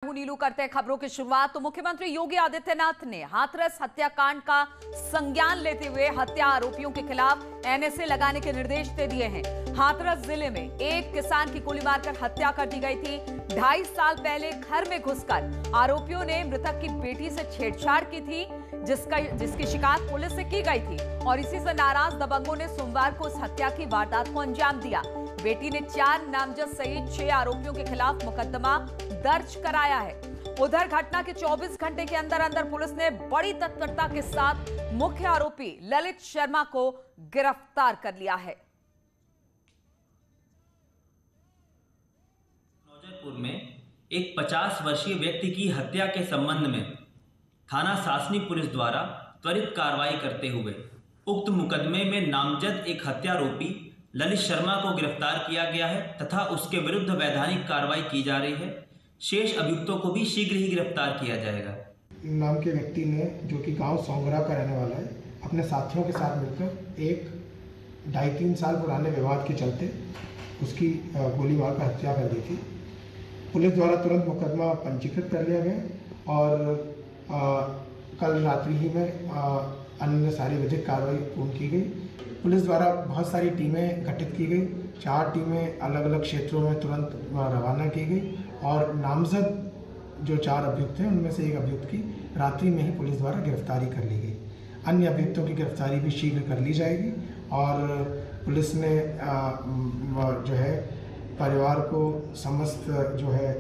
नीलू करते हैं खबरों की शुरुआत। तो मुख्यमंत्री योगी आदित्यनाथ ने हाथरस हत्याकांड का संज्ञान लेते हुए हत्या आरोपियों के खिलाफ एनएसए लगाने के निर्देश दे दिए हैं। हाथरस जिले में एक किसान की गोली मारकर हत्या कर दी गई थी। 2.5 साल पहले घर में घुसकर आरोपियों ने मृतक की बेटी से छेड़छाड़ की थी, जिसकी शिकायत पुलिस से की गई थी और इसी से नाराज दबंगों ने सोमवार को उस हत्या की वारदात को अंजाम दिया। बेटी ने 4 नामजद सहित 6 आरोपियों के खिलाफ मुकदमा दर्ज कराया है। उधर घटना के 24 घंटे के अंदर अंदर पुलिस ने बड़ी तत्परता के साथ मुख्य आरोपी ललित शर्मा को गिरफ्तार कर लिया है। नौजरपुर में एक 50 वर्षीय व्यक्ति की हत्या के संबंध में थाना सासनी पुलिस द्वारा त्वरित कार्रवाई करते हुए उक्त मुकदमे में नामजद एक हत्यारोपी ललित शर्मा को गिरफ्तार किया गया है तथा उसके विरुद्ध वैधानिक कार्रवाई की जा रही है। शेष अभियुक्तों को भी शीघ्र ही गिरफ्तार किया जाएगा। नाम के व्यक्ति ने, जो कि गांव सोंगरा का रहने वाला है, अपने साथियों के साथ मिलकर एक 2.5-3 साल पुराने विवाद के चलते उसकी गोली मारकर हत्या कर दी थी। पुलिस द्वारा तुरंत मुकदमा पंजीकृत कर लिया गया और कल रात्रि ही में अन्य सारी विधिक कार्रवाई पूर्ण की गई। पुलिस द्वारा बहुत सारी टीमें गठित की गई। 4 टीमें अलग अलग क्षेत्रों में तुरंत रवाना की गई और नामजद जो 4 अभियुक्त हैं उनमें से एक अभियुक्त की रात्रि में ही पुलिस द्वारा गिरफ्तारी कर ली गई। अन्य अभियुक्तों की गिरफ्तारी भी शीघ्र कर ली जाएगी और पुलिस ने जो है परिवार को समस्त जो है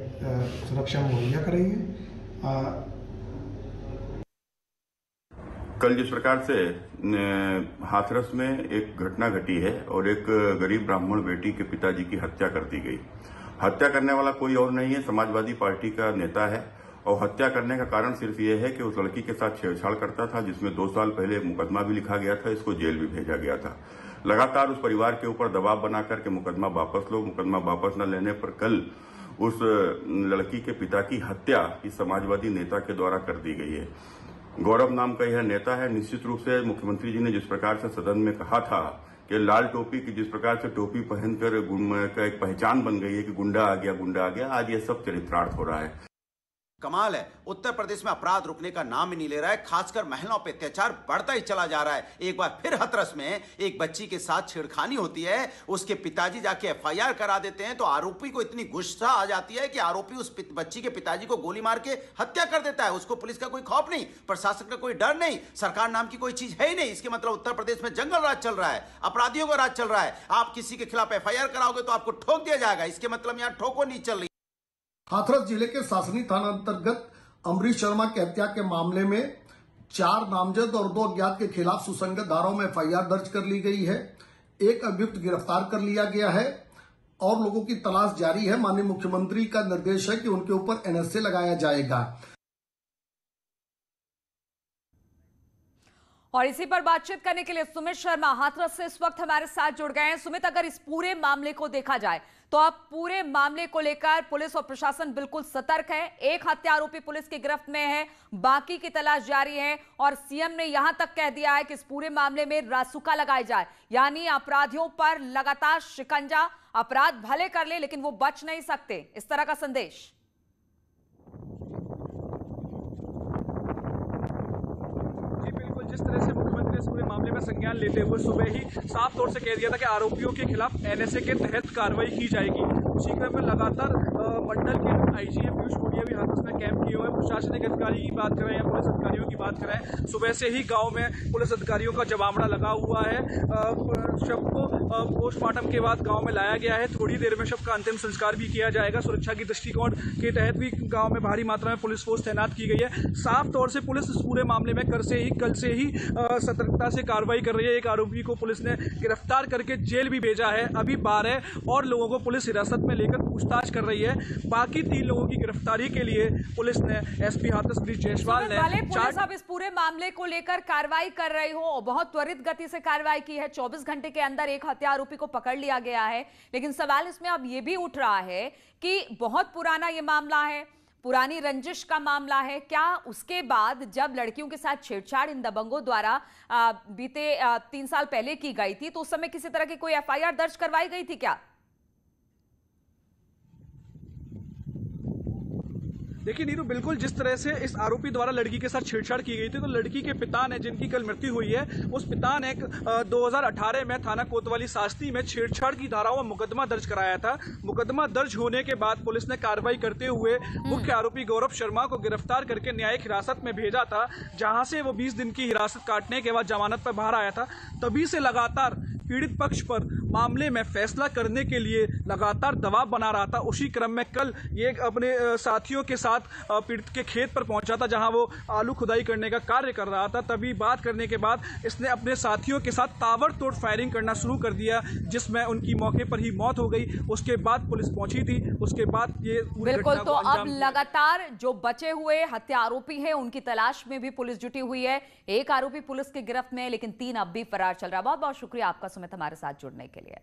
सुरक्षा मुहैया कराई है। कल जिस प्रकार से हाथरस में एक घटना घटी है और एक गरीब ब्राह्मण बेटी के पिताजी की हत्या कर दी गई। हत्या करने वाला कोई और नहीं है, समाजवादी पार्टी का नेता है और हत्या करने का कारण सिर्फ ये है कि उस लड़की के साथ छेड़छाड़ करता था, जिसमें 2 साल पहले एक मुकदमा भी लिखा गया था। इसको जेल भी भेजा गया था। लगातार उस परिवार के ऊपर दबाव बना करके मुकदमा वापस लो, मुकदमा वापस न लेने पर कल उस लड़की के पिता की हत्या इस समाजवादी नेता के द्वारा कर दी गई है। गौरव नाम का यह नेता है। निश्चित रूप से मुख्यमंत्री जी ने जिस प्रकार से सदन में कहा था कि लाल टोपी की जिस प्रकार से टोपी पहनकर का एक पहचान बन गई है कि गुंडा आ गया, आज ये सब चरित्रार्थ हो रहा है। कमाल है, उत्तर प्रदेश में अपराध रुकने का नाम ही नहीं ले रहा है। खासकर महिलाओं पे अत्याचार बढ़ता ही चला जा रहा है। एक बार फिर हाथरस में एक बच्ची के साथ छेड़खानी होती है, उसके पिताजी जाके एफआईआर करा देते हैं तो आरोपी को इतनी गुस्सा आ जाती है कि आरोपी उस बच्ची के पिताजी को गोली मार के हत्या कर देता है। उसको पुलिस का कोई खौफ नहीं, प्रशासन का कोई डर नहीं, सरकार नाम की कोई चीज है ही नहीं। इसके मतलब उत्तर प्रदेश में जंगल राज चल रहा है, अपराधियों का राज चल रहा है। आप किसी के खिलाफ एफआईआर कराओगे तो आपको ठोक दिया जाएगा। इसके मतलब यहाँ ठोको नहीं चल रही। हाथरस जिले के सासनी थाना अंतर्गत अमरीश शर्मा की हत्या के मामले में 4 नामजद और 2 अज्ञात के खिलाफ सुसंगत धाराओं में एफआईआर दर्ज कर ली गई है। एक अभियुक्त गिरफ्तार कर लिया गया है और लोगों की तलाश जारी है। माननीय मुख्यमंत्री का निर्देश है कि उनके ऊपर एनएसए लगाया जाएगा। और इसी पर बातचीत करने के लिए सुमित शर्मा हाथरस से इस वक्त हमारे साथ जुड़ गए हैं। सुमित, अगर इस पूरे मामले को देखा जाए तो अब पूरे मामले को लेकर पुलिस और प्रशासन बिल्कुल सतर्क है। एक हत्या आरोपी पुलिस की गिरफ्त में है, बाकी की तलाश जारी है और सीएम ने यहां तक कह दिया है कि इस पूरे मामले में रासुका लगाई जाए, यानी अपराधियों पर लगातार शिकंजा। अपराध भले कर ले लेकिन वो बच नहीं सकते, इस तरह का संदेश। जिस तरह से मुख्यमंत्री ने इस पूरे मामले में संज्ञान लेते हुए सुबह ही साफ तौर से कह दिया था कि आरोपियों के खिलाफ एनएसए के तहत कार्रवाई की जाएगी। उसी क्रम में लगातार मंडल के आईजी पीयूष गोड़िया भी हाथरस में कैंप किए हुए हैं। प्रशासनिक अधिकारी की बात करें या पुलिस अधिकारियों की बात करें, सुबह से ही गांव में पुलिस अधिकारियों का जमावड़ा लगा हुआ है। शव को पोस्टमार्टम के बाद गांव में लाया गया है। थोड़ी देर में शव का अंतिम संस्कार भी किया जाएगा। सुरक्षा की दृष्टिकोण के तहत भी गांव में भारी मात्रा में पुलिस फोर्स तैनात की गई है। साफ तौर से पुलिस इस पूरे मामले में कल से ही सतर्कता से कार्रवाई कर रही है। एक आरोपी को पुलिस ने गिरफ्तार करके जेल भी भेजा है। अभी 12 और लोगों को पुलिस हिरासत में लेकर पूछताछ कर रही है। बाकी 3 लोगों की गिरफ्तारी के लिए पुलिस ने एसपी हाथरस ब्रिज जयसवाल ने पुलिस अब इस पूरे मामले को लेकर कार्रवाई कर रही हो और बहुत त्वरित गति से कार्रवाई की है। 24 घंटे के अंदर एक हत्या आरोपी को पकड़ लिया गया है। लेकिन सवाल इसमें अब यह भी उठ रहा है कि बहुत पुराना यह मामला है, पुरानी रंजिश का मामला है। क्या उसके बाद जब लड़कियों के साथ छेड़छाड़ इन दबंगों द्वारा बीते 3 साल पहले की गई थी तो उस समय किसी तरह की कोई एफआईआर दर्ज करवाई गई थी क्या? देखिए नीरू, बिल्कुल जिस तरह से इस आरोपी द्वारा लड़की के साथ छेड़छाड़ की गई थी, तो लड़की के पिता ने, जिनकी कल मृत्यु हुई है, उस पिता ने 2018 में थाना कोतवाली सास्ती में छेड़छाड़ की धाराओं में मुकदमा दर्ज कराया था। मुकदमा दर्ज होने के बाद पुलिस ने कार्रवाई करते हुए मुख्य आरोपी गौरव शर्मा को गिरफ्तार करके न्यायिक हिरासत में भेजा था, जहां से वो 20 दिन की हिरासत काटने के बाद जमानत पर बाहर आया था। तभी से लगातार पीड़ित पक्ष पर मामले में फैसला करने के लिए लगातार दबाव बना रहा था। उसी क्रम में कल ये अपने साथियों के साथ पीड़ित के खेत पर पहुंचा था, जहां वो आलू खुदाई करने का कार्य कर रहा था। तभी बात करने के बाद इसने अपने साथियों के साथ ताबड़तोड़ फायरिंग करना शुरू कर दिया, जिसमें उनकी मौके पर ही मौत हो गई। उसके बाद पुलिस पहुंची थी। उसके बाद ये बिल्कुल, तो अब लगातार जो बचे हुए हत्या आरोपी हैं उनकी तलाश में भी पुलिस जुटी हुई है। एक आरोपी पुलिस की गिरफ्त में है, लेकिन 3 अब भी फरार चल रहा है। बहुत बहुत शुक्रिया आपका सुमित हमारे साथ जुड़ने के लिए।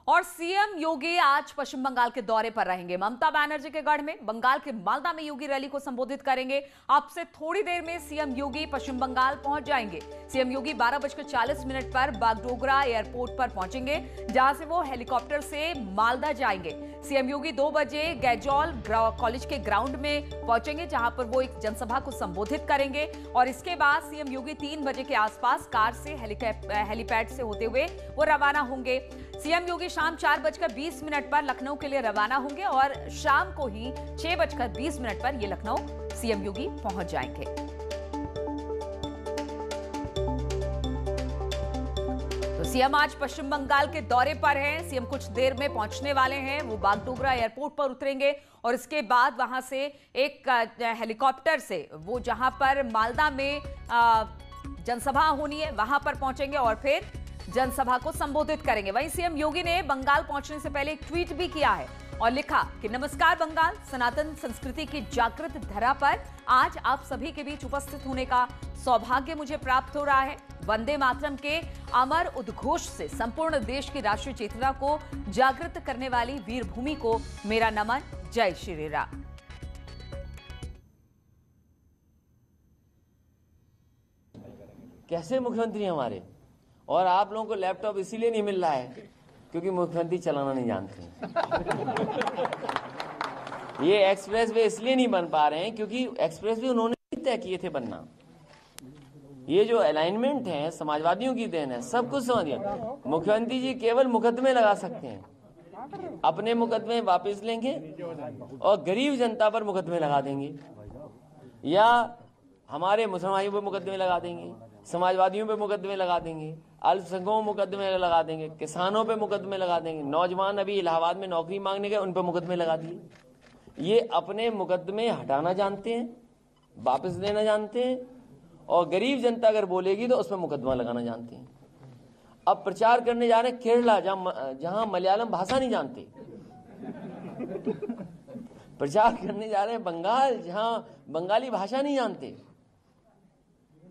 और सीएम योगी आज पश्चिम बंगाल के दौरे पर रहेंगे। ममता बनर्जी के गढ़ में बंगाल के मालदा में योगी रैली को संबोधित करेंगे। अब से थोड़ी देर में सीएम योगी पश्चिम बंगाल पहुंच जाएंगे। सीएम योगी 12:40 पर बागडोगरा एयरपोर्ट पर पहुंचेंगे, जहां से वो हेलीकॉप्टर से मालदा जाएंगे। सीएम योगी 2 बजे गैजॉल कॉलेज के ग्राउंड में पहुंचेंगे, जहां पर वो एक जनसभा को संबोधित करेंगे। और इसके बाद सीएम योगी 3 बजे के आसपास कार से हेलीपैड से होते हुए वो रवाना होंगे। सीएम योगी शाम 4:20 पर लखनऊ के लिए रवाना होंगे और शाम को ही 6:20 पर ये लखनऊ सीएम योगी पहुंच जाएंगे। तो सीएम आज पश्चिम बंगाल के दौरे पर हैं। सीएम कुछ देर में पहुंचने वाले हैं। वो बागडोगरा एयरपोर्ट पर उतरेंगे और इसके बाद वहां से एक हेलीकॉप्टर से वो जहां पर मालदा में जनसभा होनी है वहां पर पहुंचेंगे और फिर जनसभा को संबोधित करेंगे। वहीं सीएम योगी ने बंगाल पहुंचने से पहले एक ट्वीट भी किया है और लिखा कि नमस्कार बंगाल, सनातन संस्कृति की जागृत धरा पर आज आप सभी के बीच उपस्थित होने का सौभाग्य मुझे प्राप्त हो रहा है। वंदे मातरम के अमर उद्घोष से संपूर्ण देश की राष्ट्रीय चेतना को जागृत करने वाली वीर भूमि को मेरा नमन। जय श्री राम। कैसे मुख्यमंत्री हमारे, और आप लोगों को लैपटॉप इसीलिए नहीं मिल रहा है क्योंकि मुख्यमंत्री चलाना नहीं जानते ये एक्सप्रेस वे इसलिए नहीं बन पा रहे हैं क्योंकि एक्सप्रेस वे उन्होंने तय किए थे बनना। ये जो अलाइनमेंट है समाजवादियों की देन है, सब कुछ समझ गया। मुख्यमंत्री जी केवल मुकदमे लगा सकते हैं, अपने मुकदमे वापस लेंगे और गरीब जनता पर मुकदमे लगा देंगे, या हमारे मुसलमानों पर मुकदमे लगा देंगे, समाजवादियों पे मुकदमे लगा देंगे, अल्पसंख्यकों पे मुकदमे लगा देंगे, किसानों पे मुकदमे लगा देंगे, नौजवान अभी इलाहाबाद में नौकरी मांगने गए उन पे मुकदमे लगा दिए। ये अपने मुकदमे हटाना जानते हैं, वापस लेना जानते हैं, और गरीब जनता अगर बोलेगी तो उस पर मुकदमा लगाना जानते हैं। अब प्रचार करने जा रहे हैं केरला, जहां मलयालम भाषा नहीं जानते। प्रचार करने जा रहे हैं बंगाल, जहां बंगाली भाषा नहीं जानते।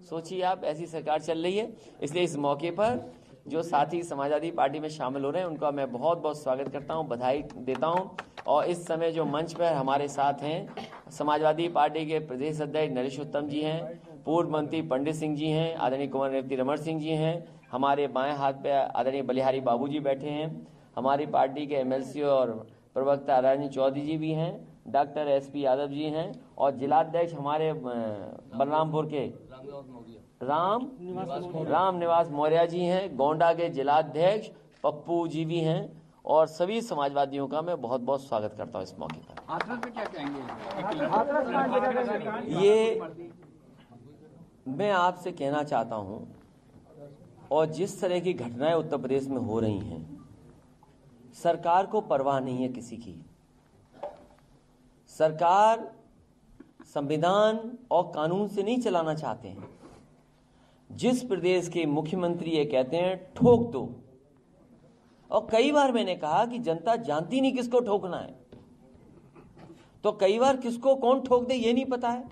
सोचिए आप, ऐसी सरकार चल रही है। इसलिए इस मौके पर जो साथी समाजवादी पार्टी में शामिल हो रहे हैं उनका मैं बहुत बहुत स्वागत करता हूं, बधाई देता हूं। और इस समय जो मंच पर हमारे साथ हैं, समाजवादी पार्टी के प्रदेश अध्यक्ष नरेश उत्तम जी हैं, पूर्व मंत्री पंडित सिंह जी हैं, आदरणीय कुंवर रेवती रमन सिंह जी हैं, हमारे बाएं हाथ पे आदरणीय बलिहारी बाबू जी बैठे हैं, हमारी पार्टी के एमएलसी और प्रवक्ता राजनी चौधरी जी भी हैं, डॉक्टर एसपी यादव जी हैं, और जिलाध्यक्ष हमारे बलरामपुर के राम निवास मौर्य जी हैं, गोंडा के जिलाध्यक्ष पप्पू जी भी हैं, और सभी समाजवादियों का मैं बहुत बहुत स्वागत करता हूं इस मौके पर। हाथरस पे क्या कहेंगे? ये मैं आपसे कहना चाहता हूं, और जिस तरह की घटनाएं उत्तर प्रदेश में हो रही हैं, सरकार को परवाह नहीं है किसी की। सरकार संविधान और कानून से नहीं चलाना चाहते हैं। जिस प्रदेश के मुख्यमंत्री ये कहते हैं ठोक दो, और कई बार मैंने कहा कि जनता जानती नहीं किसको ठोकना है, तो कई बार किसको कौन ठोक दे ये नहीं पता है।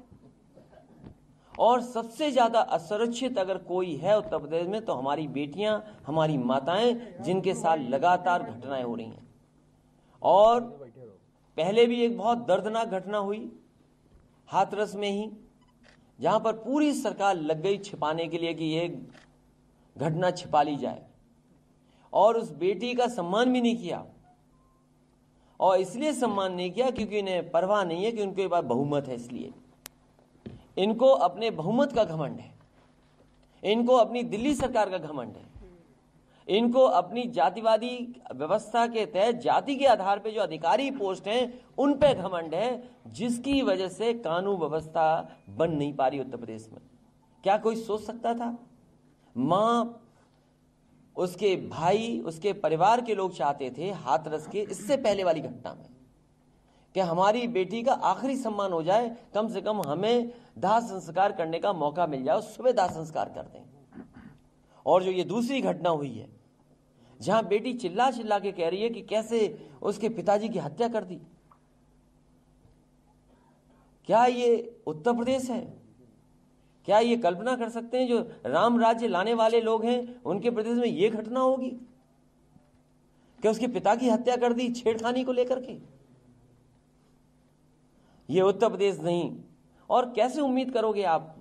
और सबसे ज्यादा असुरक्षित अगर कोई है उत्तर प्रदेश में तो हमारी बेटियां, हमारी माताएं, जिनके साथ लगातार घटनाएं हो रही हैं। और पहले भी एक बहुत दर्दनाक घटना हुई हाथरस में ही, जहां पर पूरी सरकार लग गई छिपाने के लिए कि ये घटना छिपा ली जाए, और उस बेटी का सम्मान भी नहीं किया। और इसलिए सम्मान नहीं किया क्योंकि इन्हें परवाह नहीं है कि उनके पास बहुमत है। इसलिए इनको अपने बहुमत का घमंड है, इनको अपनी दिल्ली सरकार का घमंड है, इनको अपनी जातिवादी व्यवस्था के तहत जाति के आधार पे जो अधिकारी पोस्ट हैं उन पे घमंड है, जिसकी वजह से कानून व्यवस्था बन नहीं पा रही उत्तर प्रदेश में। क्या कोई सोच सकता था? मां, उसके भाई, उसके परिवार के लोग चाहते थे हाथरस के इससे पहले वाली घटना में कि हमारी बेटी का आखिरी सम्मान हो जाए, कम से कम हमें दाह संस्कार करने का मौका मिल जाए, सुबह दाह संस्कार कर दें। और जो ये दूसरी घटना हुई है जहां बेटी चिल्ला चिल्ला के कह रही है कि कैसे उसके पिताजी की हत्या कर दी, क्या ये उत्तर प्रदेश है? क्या ये कल्पना कर सकते हैं जो राम राज्य लाने वाले लोग हैं उनके प्रदेश में ये घटना होगी कि उसके पिता की हत्या कर दी छेड़खानी को लेकर के? ये उत्तर प्रदेश नहीं। और कैसे उम्मीद करोगे आप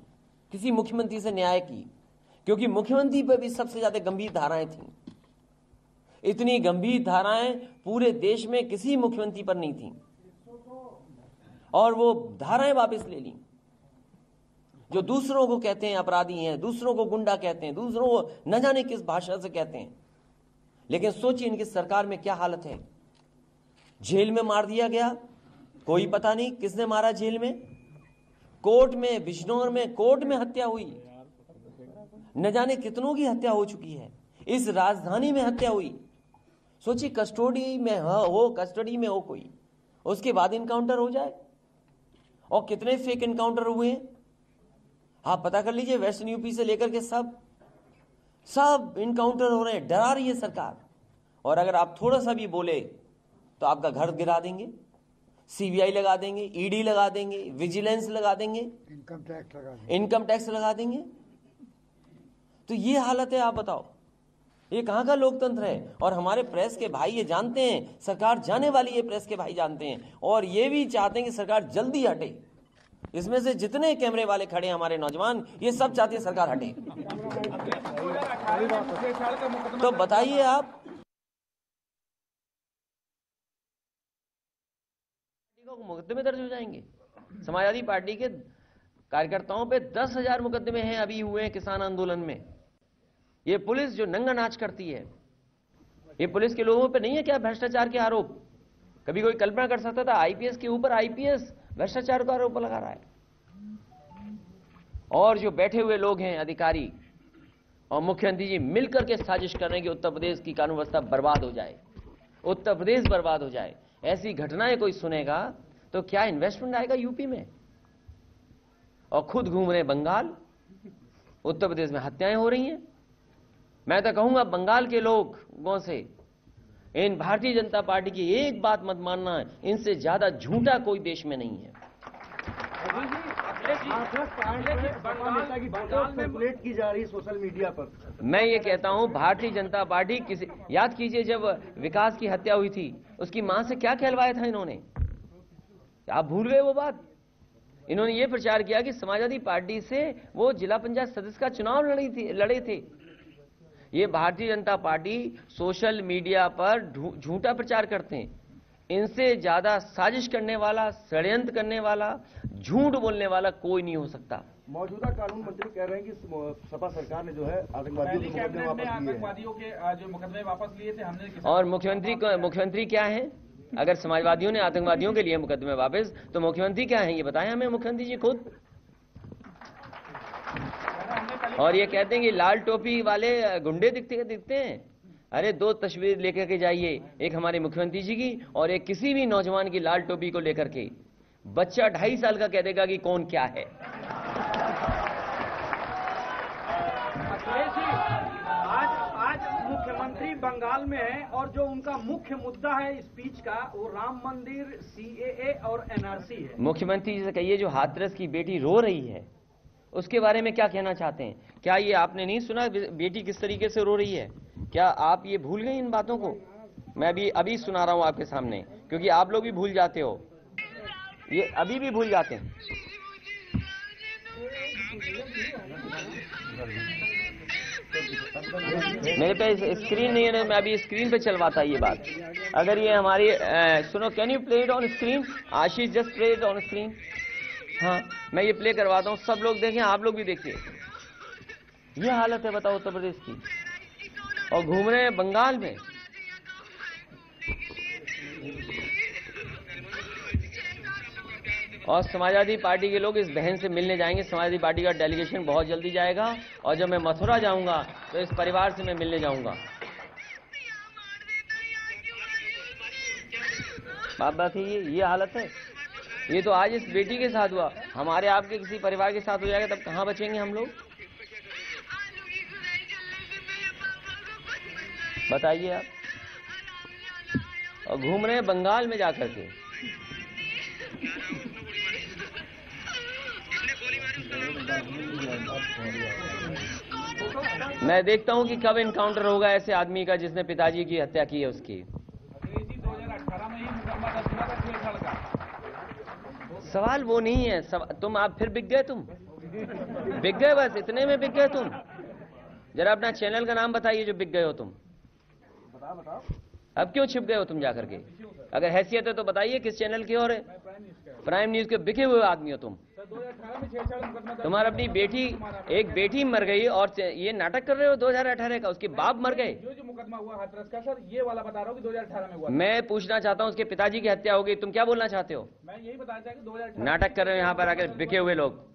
किसी मुख्यमंत्री से न्याय की, क्योंकि मुख्यमंत्री पर भी सबसे ज्यादा गंभीर धाराएं थी। इतनी गंभीर धाराएं पूरे देश में किसी मुख्यमंत्री पर नहीं थी, और वो धाराएं वापस ले ली। जो दूसरों को कहते हैं अपराधी हैं, दूसरों को गुंडा कहते हैं, दूसरों को न जाने किस भाषा से कहते हैं, लेकिन सोचिए इनकी सरकार में क्या हालत है। जेल में मार दिया गया, कोई पता नहीं किसने मारा, जेल में, कोर्ट में, बिजनौर में कोर्ट में हत्या हुई, न जाने कितनों की हत्या हो चुकी है, इस राजधानी में हत्या हुई। सोचिए कस्टडी में हो कोई, उसके बाद इनकाउंटर हो जाए। और कितने फेक इनकाउंटर हुए हैं आप पता कर लीजिए, वेस्टर्न यूपी से लेकर के सब इनकाउंटर हो रहे हैं। डरा रही है सरकार, और अगर आप थोड़ा सा भी बोले तो आपका घर गिरा देंगे, सीबीआई लगा देंगे, ईडी लगा देंगे, विजिलेंस लगा देंगे, इनकम टैक्स लगा देंगे। तो ये हालत है, आप बताओ ये कहां का लोकतंत्र है? और हमारे प्रेस के भाई ये जानते हैं, सरकार जाने वाली है, प्रेस के भाई जानते हैं, और ये भी चाहते हैं कि सरकार जल्दी हटे। इसमें से जितने कैमरे वाले खड़े हैं हमारे नौजवान, ये सब चाहते हैं सरकार हटे। तो बताइए आप, मुकदमे दर्ज हो जाएंगे। समाजवादी पार्टी के कार्यकर्ताओं पे 10,000 मुकदमे हैं अभी हुए हैं किसान आंदोलन में। ये पुलिस जो नंगा नाच करती है, ये पुलिस के लोगों पे नहीं है क्या भ्रष्टाचार के आरोप? कभी कोई कल्पना कर सकता था आईपीएस के ऊपर आईपीएस भ्रष्टाचार का आरोप लगा रहा है? और जो बैठे हुए लोग हैं अधिकारी और मुख्यमंत्री जी मिलकर के साजिश कर रहे हैं कि उत्तर प्रदेश की कानून व्यवस्था बर्बाद हो जाए, उत्तर प्रदेश बर्बाद हो जाए। ऐसी घटनाएं कोई सुनेगा तो क्या इन्वेस्टमेंट आएगा यूपी में? और खुद घूम रहे बंगाल, उत्तर प्रदेश में हत्याएं हो रही हैं। मैं तो कहूंगा बंगाल के लोगों से, इन भारतीय जनता पार्टी की एक बात मत मानना है, इनसे ज्यादा झूठा कोई देश में नहीं है। की जा रही सोशल मीडिया पर, मैं ये कहता हूं भारतीय जनता पार्टी किसी, याद कीजिए जब विकास की हत्या हुई थी उसकी मां से क्या कहलवाया था इन्होंने? आप भूल गए वो बात? इन्होंने ये प्रचार किया कि समाजवादी पार्टी से वो जिला पंचायत सदस्य का चुनाव लड़े थे। ये Bharatiya Janata party social media पर झूठा प्रचार करते हैं। इनसे ज्यादा साजिश करने वाला, षड्यंत्र करने वाला, झूठ बोलने वाला कोई नहीं हो सकता। मौजूदा कानून मंत्री कह रहे हैं कि सपा सरकार ने जो है आतंकवादियों के मुकदमे वापस लिए थे हमने। और मुख्यमंत्री क्या है? अगर समाजवादियों ने आतंकवादियों के लिए मुकदमे वापस, तो मुख्यमंत्री क्या है ये बताएं हमें मुख्यमंत्री जी खुद। और ये कहते हैं कि लाल टोपी वाले गुंडे दिखते हैं। अरे 2 तस्वीर लेकर के जाइए, एक हमारे मुख्यमंत्री जी की और एक किसी भी नौजवान की लाल टोपी को लेकर के। बच्चा 2.5 साल का कह देगा कि कौन क्या है। आज मुख्यमंत्री बंगाल में है और जो उनका मुख्य मुद्दा है स्पीच का वो राम मंदिर, सीएए और एनआरसी है। मुख्यमंत्री जी से कहिए जो हाथरस की बेटी रो रही है उसके बारे में क्या कहना चाहते हैं? क्या ये आपने नहीं सुना बेटी किस तरीके से रो रही है? क्या आप ये भूल गए इन बातों को? मैं अभी सुना रहा हूं आपके सामने, क्योंकि आप लोग भी भूल जाते हो, ये अभी भी भूल जाते हैं। मेरे पे स्क्रीन नहीं है, मैं अभी स्क्रीन पे चलवाता ये बात। अगर ये हमारी सुनो, can you play it on screen? Ashish just play it on screen. हाँ, मैं ये प्ले करवाता हूँ, सब लोग देखें, आप लोग भी देखिए। ये हालत है बताओ उत्तर प्रदेश की, और घूम रहे हैं बंगाल में। और समाजवादी पार्टी के लोग इस बहन से मिलने जाएंगे। समाजवादी पार्टी का डेलीगेशन बहुत जल्दी जाएगा, और जब मैं मथुरा जाऊंगा तो इस परिवार से मैं मिलने जाऊंगा। बात है, ये हालत है। ये तो आज इस बेटी के साथ हुआ, हमारे आपके किसी परिवार के साथ हो जाएगा तब कहां बचेंगे हम लोग? बताइए आप। और घूम रहे हैं बंगाल में जाकर के। मैं देखता हूं कि कब इनकाउंटर होगा ऐसे आदमी का जिसने पिताजी की हत्या की है उसकी। सवाल वो नहीं है, तुम आप फिर बिक गए, तुम बिक गए, बस इतने में बिक गए तुम। जरा अपना चैनल का नाम बताइए जो बिक गए हो तुम। अब क्यों छिप गए हो तुम जाकर के? अगर हैसियत है तो बताइए किस चैनल की ओर है? प्राइम न्यूज के बिके हुए आदमी हो तुम। तुम्हारा अपनी बेटी, एक बेटी मर गई और ये नाटक कर रहे हो 2018 का, उसके बाप मर गए। जो मुकदमा हुआ हाथरस का सर, ये वाला बता रहा हूँ कि 2018 में हुआ। मैं पूछना चाहता हूँ उसके पिताजी की हत्या हो गई, तुम क्या बोलना चाहते हो? मैं यही बताना चाहता हूँ 2018 नाटक कर रहे हो यहाँ पर आकर बिके हुए लोग।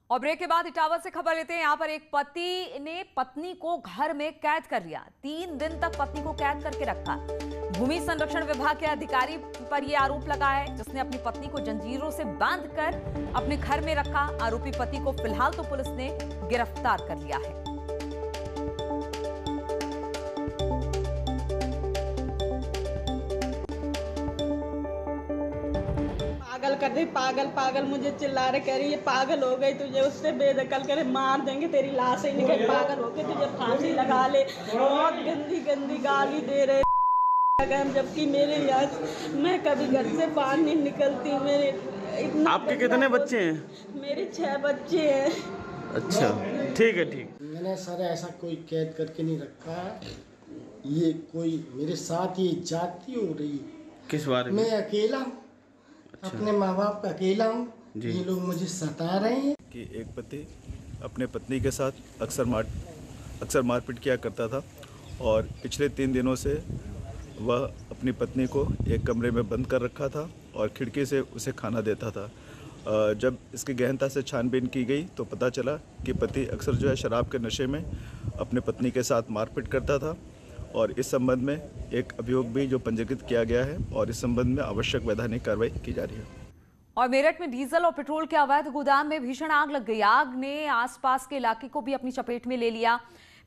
और ब्रेक के बाद इटावा से खबर लेते हैं। यहाँ पर एक पति ने पत्नी को घर में कैद कर लिया, 3 दिन तक पत्नी को कैद करके रखा। भूमि संरक्षण विभाग के अधिकारी पर यह आरोप लगा है, जिसने अपनी पत्नी को जंजीरों से बांधकर अपने घर में रखा। आरोपी पति को फिलहाल तो पुलिस ने गिरफ्तार कर लिया है। पागल कर रही, पागल पागल मुझे चिल्ला रहे, कह रही है पागल हो गई, तुझे उससे बेदखल करे मार देंगे, तेरी लाश ही निकल, पागल हो गई, तुझे फांसी लगा ले। बहुत गंदी गंदी गाली दे रहे, जबकि मेरे यहाँ मैं कभी घर से बाहर नहीं निकलती। मेरे आपके कितने बच्चे हैं? मेरे 6 बच्चे हैं। अच्छा, ठीक है, ठीक। मैंने सर ऐसा कोई कैद करके नहीं रखा, ये कोई मेरे साथ ये जाती हो रही। किस बारे में? मैं अकेला हूँ। अच्छा। अपने माँ बाप का अकेला हूँ, ये लोग मुझे सता रहे हैं। कि एक पति अपने पत्नी के साथ अक्सर मारपीट किया करता था, और पिछले 3 दिनों से वह अपनी पत्नी को एक कमरे में बंद कर रखा था और खिड़की से उसे खाना देता था। जब इसकी गहनता से छानबीन की गई तो पता चला कि पति अक्सर जो है शराब के नशे में अपने पत्नी के साथ मारपीट करता था, और इस संबंध में एक अभियोग भी जो पंजीकृत किया गया है, और इस संबंध में आवश्यक वैधानिक कार्रवाई की जा रही है। और मेरठ में डीजल और पेट्रोल के अवैध गोदाम में भीषण आग लग गई। आग ने आसपास के इलाके को भी अपनी चपेट में ले लिया।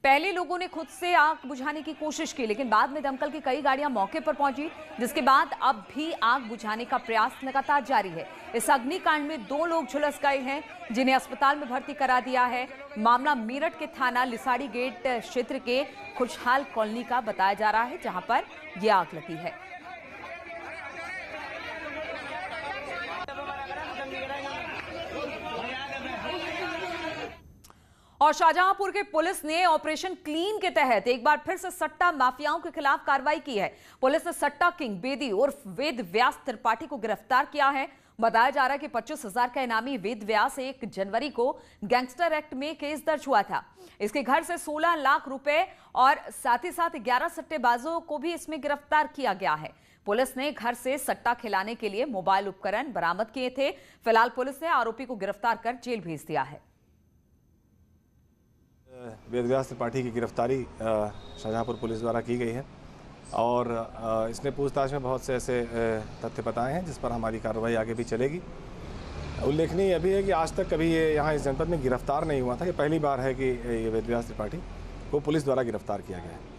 पहले लोगों ने खुद से आग बुझाने की कोशिश की, लेकिन बाद में दमकल की कई गाड़ियां मौके पर पहुंची, जिसके बाद अब भी आग बुझाने का प्रयास लगातार जारी है। इस अग्निकांड में 2 लोग झुलस गए हैं, जिन्हें अस्पताल में भर्ती करा दिया है। मामला मेरठ के थाना लिसाड़ी गेट क्षेत्र के खुशहाल कॉलोनी का बताया जा रहा है, जहां पर यह आग लगी है। और शाहजहांपुर के पुलिस ने ऑपरेशन क्लीन के तहत एक बार फिर से सट्टा माफियाओं के खिलाफ कार्रवाई की है। पुलिस ने सट्टा किंग बेदी उर्फ वेद व्यास त्रिपाठी को गिरफ्तार किया है। बताया जा रहा है कि 25,000 का इनामी वेद व्यास 1 जनवरी को गैंगस्टर एक्ट में केस दर्ज हुआ था। इसके घर से 16 लाख रुपए और साथ ही साथ 11 सट्टेबाजों को भी इसमें गिरफ्तार किया गया है। पुलिस ने घर से सट्टा खिलाने के लिए मोबाइल उपकरण बरामद किए थे। फिलहाल पुलिस ने आरोपी को गिरफ्तार कर जेल भेज दिया है। वेद व्यास त्रिपाठी की गिरफ्तारी शाहजहांपुर पुलिस द्वारा की गई है, और इसने पूछताछ में बहुत से ऐसे तथ्य बताए हैं जिस पर हमारी कार्रवाई आगे भी चलेगी। उल्लेखनीय यह भी है कि आज तक कभी ये यहाँ इस जनपद में गिरफ्तार नहीं हुआ था। ये पहली बार है कि ये वेद व्यास त्रिपाठी को पुलिस द्वारा गिरफ्तार किया गया है।